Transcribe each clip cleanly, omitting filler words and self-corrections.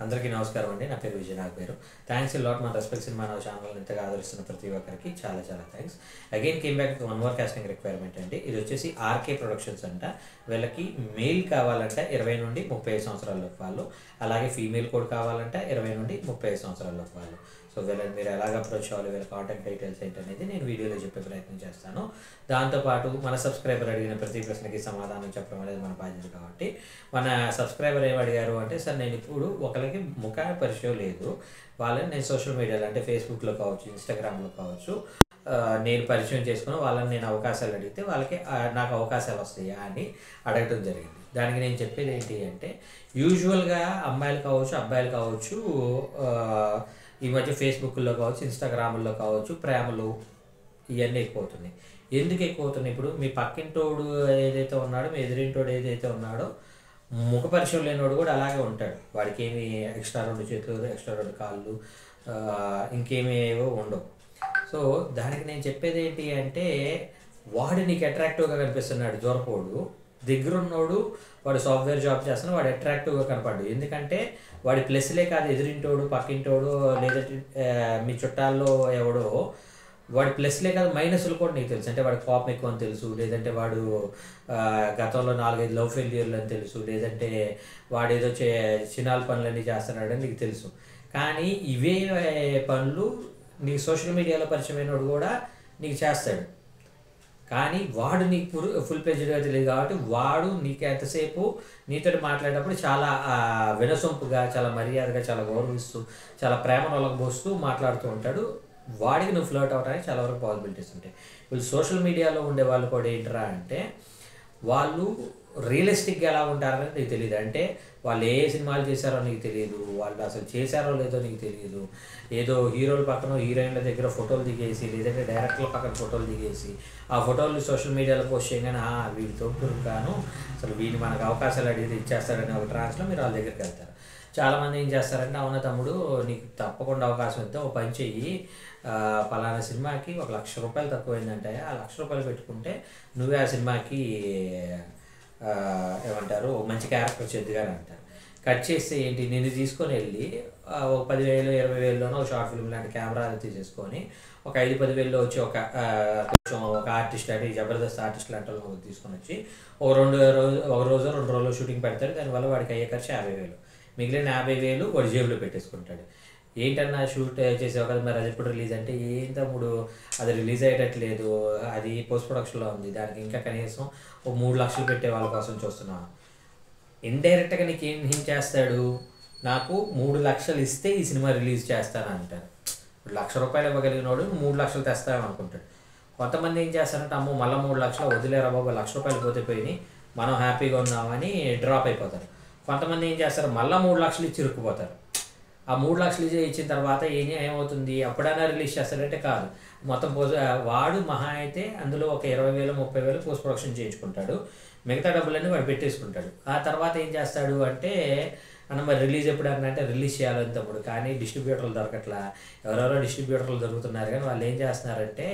అందరికీ నమస్కారం అండి. నా పేరు విజయ్. నా పేరు థ్యాంక్స్ లాట్. మన రెస్పెక్ట్ సినిమా నా ఛానల్ ఇంతగా ఆదరిస్తున్న ప్రతి ఒక్కరికి చాలా చాలా thanks. Again came back to one more casting requirement అండి. ఇది వచ్చేసి ఆర్కే ప్రొడక్షన్స్ అంట. వీళ్ళకి మెయిల్ కావాలంటే 20 నుండి 35 సంవత్సరాలలోపు వాళ్ళు, అలాగే ఫీమేల్ కూడా కావాలంటే 20 నుండి 35 సంవత్సరాలలోపు వాళ్ళు. సో వీళ్ళని మీరు ఎలాగ అప్రోచ్ అవ్వాలి, వీళ్ళ కాంటాక్ట్ డీటెయిల్స్ ఏంటనేది నేను వీడియోలో చెప్పే ప్రయత్నం చేస్తాను. దాంతోపాటు మన సబ్స్క్రైబర్ అడిగిన ప్రతి ప్రశ్నకి సమాధానం చెప్పడం అనేది మన బాధ్యత. కాబట్టి మన సబ్స్క్రైబర్ ఏమి అడిగారు అంటే, సార్ నేను ఇప్పుడు ఒకరికి ముఖ పరిచయం లేదు, వాళ్ళని నేను సోషల్ మీడియాలో అంటే ఫేస్బుక్లో కావచ్చు, ఇన్స్టాగ్రామ్లో కావచ్చు నేను పరిచయం చేసుకుని వాళ్ళని నేను అవకాశాలు అడిగితే వాళ్ళకి నాకు అవకాశాలు వస్తాయా అని అడగటం జరిగింది. దానికి నేను చెప్పేది ఏంటి అంటే, యూజువల్గా అమ్మాయిలు కావచ్చు, అబ్బాయిలు కావచ్చు, ఈ మధ్య ఫేస్బుక్లో కావచ్చు, ఇన్స్టాగ్రామ్లో కావచ్చు ప్రేమలు ఇవన్నీ ఎక్కువ అవుతున్నాయి. ఎందుకు ఎక్కువ అవుతున్నాయి? ఇప్పుడు మీ పక్కింటోడు ఏదైతే ఉన్నాడో, మీ ఎదురింటోడు ఏదైతే ఉన్నాడో, ముఖ పరిచయం లేనివాడు కూడా అలాగే ఉంటాడు. వాడికి ఏమి ఎక్స్ట్రా 2 చేతులు, ఎక్స్ట్రా 2 కాళ్ళు, ఇంకేమీ ఏవో ఉండవు. సో దానికి నేను చెప్పేది ఏంటి అంటే, వాడు నీకు అట్రాక్టివ్గా కనిపిస్తున్నాడు దూరపోడు, దగ్గరున్నోడు వాడు సాఫ్ట్వేర్ జాబ్ చేస్తున్నా వాడు అట్రాక్టివ్గా కనపడ్డు. ఎందుకంటే వాడి ప్లస్లే కాదు, ఎదురింటోడు, పక్కింటోడు, లేదంటే మీ చుట్టాల్లో ఎవడో వాడి ప్లస్లే కాదు మైనస్లు కూడా నీకు తెలుసు. అంటే వాడి కోపం ఎక్కువ అని తెలుసు, లేదంటే వాడు గతంలో 4-5 లవ్ ఫెయిల్యూర్లు అని తెలుసు, లేదంటే వాడు ఏదో చిన్నాల పనులన్నీ చేస్తున్నాడని నీకు తెలుసు. కానీ ఇవే పనులు నీకు సోషల్ మీడియాలో పరిచయమైనవాడు కూడా నీకు చేస్తాడు. కానీ వాడు నీకు ఫుల్ ప్లెజర్గా తెలియదు కాబట్టి వాడు నీకు ఎంతసేపు నీతో మాట్లాడేటప్పుడు చాలా వినసొంపుగా, చాలా మర్యాదగా, చాలా గౌరవిస్తూ, చాలా ప్రేమను ఒలగబోస్తూ మాట్లాడుతూ ఉంటాడు. వాడికి నువ్వు ఫ్లర్ట్ అవ్వడానికి చాలా వరకు పాసిబిలిటీస్ ఉంటాయి. వీళ్ళు సోషల్ మీడియాలో ఉండే వాళ్ళు కూడా ఏంటరా అంటే, వాళ్ళు రియలిస్టిక్గా ఎలా ఉంటారని నీకు తెలియదు. అంటే వాళ్ళు ఏ సినిమాలు చేశారో నీకు తెలియదు, వాళ్ళు అసలు చేశారో లేదో నీకు తెలియదు. ఏదో హీరోల పక్కన, హీరోయిన్ల దగ్గర ఫోటోలు దిగేసి, లేదంటే డైరెక్టర్ల పక్కన ఫోటోలు దిగేసి ఆ ఫోటోలు సోషల్ మీడియాలో పోస్ట్ చేయగానే వీడి తోడుగాను అసలు వీడిని మనకు అవకాశాలు అడిగితే ఇచ్చేస్తారని ఒక ట్రాన్స్లో మీరు వాళ్ళ దగ్గరికి వెళ్తారు. చాలామంది ఏం చేస్తారంటే, అవునా తమ్ముడు నీకు తప్పకుండా అవకాశం ఇద్దాం, ఓ పని చెయ్యి, పలానా సినిమాకి ₹1,00,000 తక్కువైందంటే ఆ ₹1,00,000 పెట్టుకుంటే నువ్వే ఆ సినిమాకి ఏమంటారు మంచి క్యారెక్టర్ చేద్దుగాని అంటారు. కట్ చేస్తే ఏంటి, నేను తీసుకొని వెళ్ళి ఒక 10,000-20,000లోనో ఒక షార్ట్ ఫిల్మ్ లాంటి కెమెరా తీసేసుకొని ఒక 5-10,000లో వచ్చి ఒక ఆర్టిస్ట్ అంటే జబర్దస్త్ ఆర్టిస్ట్ లాంటి వాళ్ళు తీసుకొని వచ్చి ఒక రోజు 2 రోజులు షూటింగ్ పెడతాడు. దానివల్ల వాడికి అయ్యే ఖర్చు 50,000. మిగిలిన 50,000 వాడి జేబులో పెట్టేసుకుంటాడు. ఏంటన్నా షూట్ చేసావు కదా, మరి అది ఎప్పుడు రిలీజ్ అంటే, ఏం తమ్ముడు అది రిలీజ్ అయ్యేటట్లేదు, అది పోస్ట్ ప్రొడక్షన్లో ఉంది, దానికి ఇంకా కనీసం ఒక 3 లక్షలు పెట్టే వాళ్ళ కోసం చూస్తున్నాను. ఇండైరెక్ట్గా నీకు ఏం చేస్తాడు, నాకు 3 లక్షలు ఇస్తే ఈ సినిమా రిలీజ్ చేస్తాను అంటారు. ₹1,00,000 ఇవ్వగలిగినోడు 3 లక్షలు తెస్తామని అనుకుంటాడు. కొంతమంది ఏం చేస్తారంటే, అమ్మో మళ్ళీ 3 లక్షలు వదిలేరా బాబు, ₹1,00,000 పోతే పోయి మనం హ్యాపీగా ఉన్నామని డ్రాప్ అయిపోతారు. కొంతమంది ఏం చేస్తారు, మళ్ళీ 3 లక్షలు ఇచ్చి ఇరుక్కుపోతారు. ఆ 3 లక్షలు ఇచ్చిన తర్వాత ఏమవుతుంది, అప్పుడైనా రిలీజ్ చేస్తాడంటే కాదు, మొత్తం వాడు మహా అయితే అందులో ఒక 20,000-30,000 పోస్ట్ ప్రొడక్షన్ చేయించుకుంటాడు, మిగతా డబ్బులన్నీ వాడు పెట్టేసుకుంటాడు. ఆ తర్వాత ఏం చేస్తాడు అంటే, మరి రిలీజ్ ఎప్పుడు అంటే రిలీజ్ చేయాలని తమ్ముడు, కానీ డిస్ట్రిబ్యూటర్లు దొరకట్లా, ఎవరెవరో డిస్ట్రిబ్యూటర్లు దొరుకుతున్నారు. కానీ వాళ్ళు ఏం చేస్తున్నారంటే,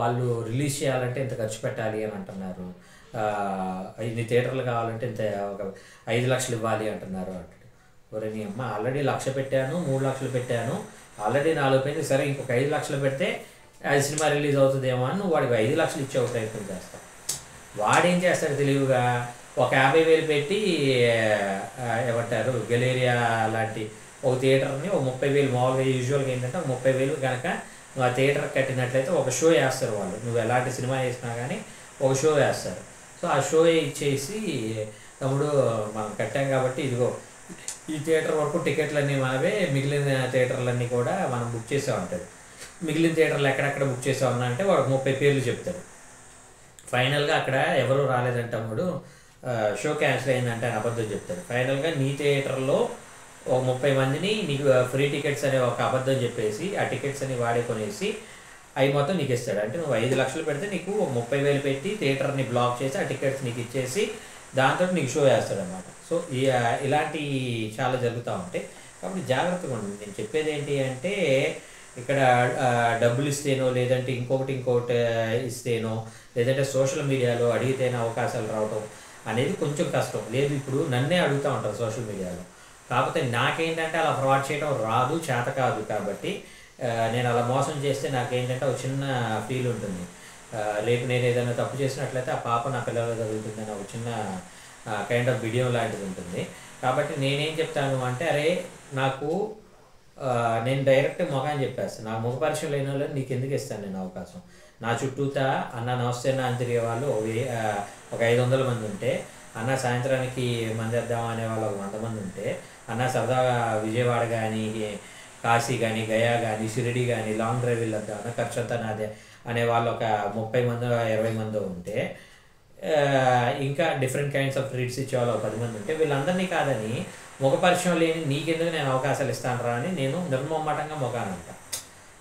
వాళ్ళు రిలీజ్ చేయాలంటే ఇంత ఖర్చు పెట్టాలి అని అంటున్నారు, ఇన్ని థియేటర్లు కావాలంటే ఇంత ఒక 5 లక్షలు ఇవ్వాలి అంటున్నారు అంటాడు. ఒరే నీ అమ్మ, ఆల్రెడీ 1,00,000 పెట్టాను, 3 లక్షలు పెట్టాను, ఆల్రెడీ 4 పోయింది, సరే ఇంకొక 5 లక్షలు పెడితే అది సినిమా రిలీజ్ అవుతుందేమో అని నువ్వు వాడికి 5 లక్షలు ఇచ్చే ఒక ప్రయత్నం చేస్తావు. వాడేం చేస్తాడు తెలివిగా, ఒక 50,000 పెట్టి ఏమంటారు గెలేరియా లాంటి ఒక థియేటర్ని ఒక 30,000, మామూలుగా యూజువల్గా ఏంటంటే ఒక 30,000 కనుక నువ్వు ఆ థియేటర్ కట్టినట్లయితే ఒక షో వేస్తారు వాళ్ళు. నువ్వు ఎలాంటి సినిమా వేసినా కానీ ఒక షో వేస్తారు. సో ఆ షో ఇచ్చేసి, తమ్ముడు మనం కట్టాం కాబట్టి ఇదిగో ఈ థియేటర్ వరకు టికెట్లన్నీ మనవే, మిగిలిన థియేటర్లన్నీ కూడా మనం బుక్ చేసే ఉంటుంది. మిగిలిన థియేటర్లు ఎక్కడెక్కడ బుక్ చేసామన్నా అంటే వాడు 30 పేర్లు చెప్తాడు. ఫైనల్గా అక్కడ ఎవరు రాలేదంటే తమ్ముడు షో క్యాన్సిల్ అయిందంటే అని అబద్ధం చెప్తాడు. ఫైనల్గా నీ థియేటర్లో ఒక 30 మందిని నీకు ఫ్రీ టికెట్స్ అనే ఒక అబద్ధం చెప్పేసి ఆ టికెట్స్ అని వాడే కొనేసి అవి మొత్తం నీకు ఇస్తాడు. అంటే నువ్వు 5 లక్షలు పెడితే నీకు 30,000 పెట్టి థియేటర్ని బ్లాక్ చేసి ఆ టికెట్స్ నీకు ఇచ్చేసి దాంతో నీకు షో వేస్తాడు అన్నమాట. సో ఇలాంటి చాలా జరుగుతూ ఉంటాయి. కాబట్టి జాగ్రత్తగా ఉండండి. నేను చెప్పేది ఏంటి అంటే, ఇక్కడ డబ్బులు ఇస్తేనో, లేదంటే ఇంకొకటి ఇస్తేనో, లేదంటే సోషల్ మీడియాలో అడిగితేనే అవకాశాలు రావటం అనేది కొంచెం కష్టం. లేదు ఇప్పుడు నన్నే అడుగుతూ ఉంటారు సోషల్ మీడియాలో, కాకపోతే నాకేంటంటే అలా ఫ్రాడ్ చేయడం రాదు, చేత కాదు. కాబట్టి నేను అలా మోసం చేస్తే నాకేంటంటే ఒక చిన్న ఫీల్ ఉంటుంది. రేపు నేను ఏదైనా తప్పు చేసినట్లయితే ఆ పాప నా పిల్లలు తగులుతుందని ఒక చిన్న కైండ్ ఆఫ్ వీడియో లాంటిది ఉంటుంది. కాబట్టి నేనేం చెప్తాను అంటే, అరే నాకు నేను డైరెక్ట్ మొఖాన్ని చెప్పేస్తాను. నాకు ముఖ పరిచయం లేని వాళ్ళని నీకు ఎందుకు ఇస్తాను నేను అవకాశం. నా చుట్టూతా అన్న నమస్తే అన్న అని తిరిగే వాళ్ళు ఒక 500 మంది ఉంటే, అన్న సాయంత్రానికి మంది వేద్దాం అనే వాళ్ళు ఒక 100 మంది ఉంటే, అన్న సరదాగా విజయవాడ కానీ, కాశీ కానీ, గయా కానీ, షిరిడి కానీ లాంగ్ డ్రైవ్ వెళ్ళొద్దాం అన్న ఖర్చు అంతా నాదే అనే వాళ్ళు ఒక 30 మందో 20 మందో ఉంటే, ఇంకా డిఫరెంట్ కైండ్స్ ఆఫ్ ట్రీట్స్ ఇచ్చేవాళ్ళు ఒక 10 మంది ఉంటే, వీళ్ళందరినీ కాదని ముఖ పరిచయం లేని నీకెందుకు నేను అవకాశాలు ఇస్తాను రా అని నేను నిర్మోహమాటంగా మొఖానంట.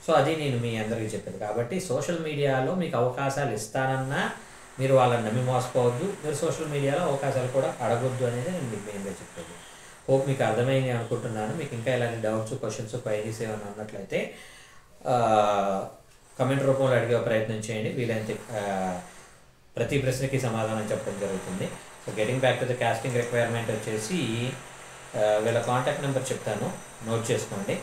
సో అది నేను మీ అందరికీ చెప్పేది. కాబట్టి సోషల్ మీడియాలో మీకు అవకాశాలు ఇస్తానన్నా మీరు వాళ్ళని నమ్మి మోసపోవద్దు, మీరు సోషల్ మీడియాలో అవకాశాలు కూడా అడగొద్దు అనేది నేను మీకు మెయిన్గా చెప్పేది. హోప్ మీకు అర్థమైంది అనుకుంటున్నాను. మీకు ఇంకా ఇలాంటి డౌట్స్, క్వశ్చన్స్, క్వైరీస్ ఏమైనా ఉన్నట్లయితే కమెంట్ రూపంలో అడిగే ప్రయత్నం చేయండి. వీలైతే ప్రతి ప్రశ్నకి సమాధానం చెప్పడం జరుగుతుంది. So getting back to the casting requirement వచ్చేసి వీళ్ళ కాంటాక్ట్ నెంబర్ చెప్తాను, నోట్ చేసుకోండి.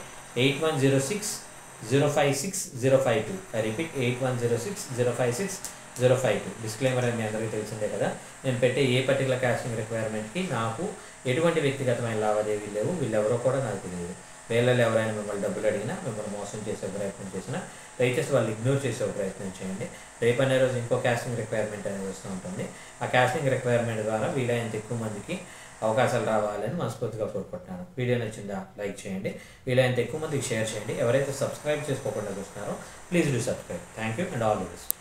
8106056052. I repeat 8106056052. డిస్క్లైమర్ అని మీ అందరికీ తెలిసిందే కదా. నేను పెట్టే ఏ పర్టికులర్ కాస్టింగ్ రిక్వైర్మెంట్కి నాకు ఎటువంటి వ్యక్తిగతమైన లావాదేవీలు లేవు. వీళ్ళెవరో కూడా నాకు తెలియదు. వేళల్లో ఎవరైనా మిమ్మల్ని డబ్బులు అడిగినా, మిమ్మల్ని మోసం చేసే ప్రయత్నం చేసినా దయచేసి వాళ్ళు ఇగ్నోర్ చేసే ప్రయత్నం చేయండి. రేపు అనే రోజు ఇంకో కాస్టింగ్ రిక్వైర్మెంట్ అనేది వస్తూ ఉంటుంది. ఆ కాస్టింగ్ రిక్వైర్మెంట్ ద్వారా వీలైనంత ఎక్కువ మందికి అవకాశాలు రావాలని మనస్ఫూర్తిగా కోరుకుంటున్నాను. వీడియో నచ్చిందా లైక్ చేయండి, వీలైనంత ఎక్కువ మందికి షేర్ చేయండి. ఎవరైతే సబ్స్క్రైబ్ చేసుకోకుండా చూస్తున్నారో please do subscribe. Thank you and all the best.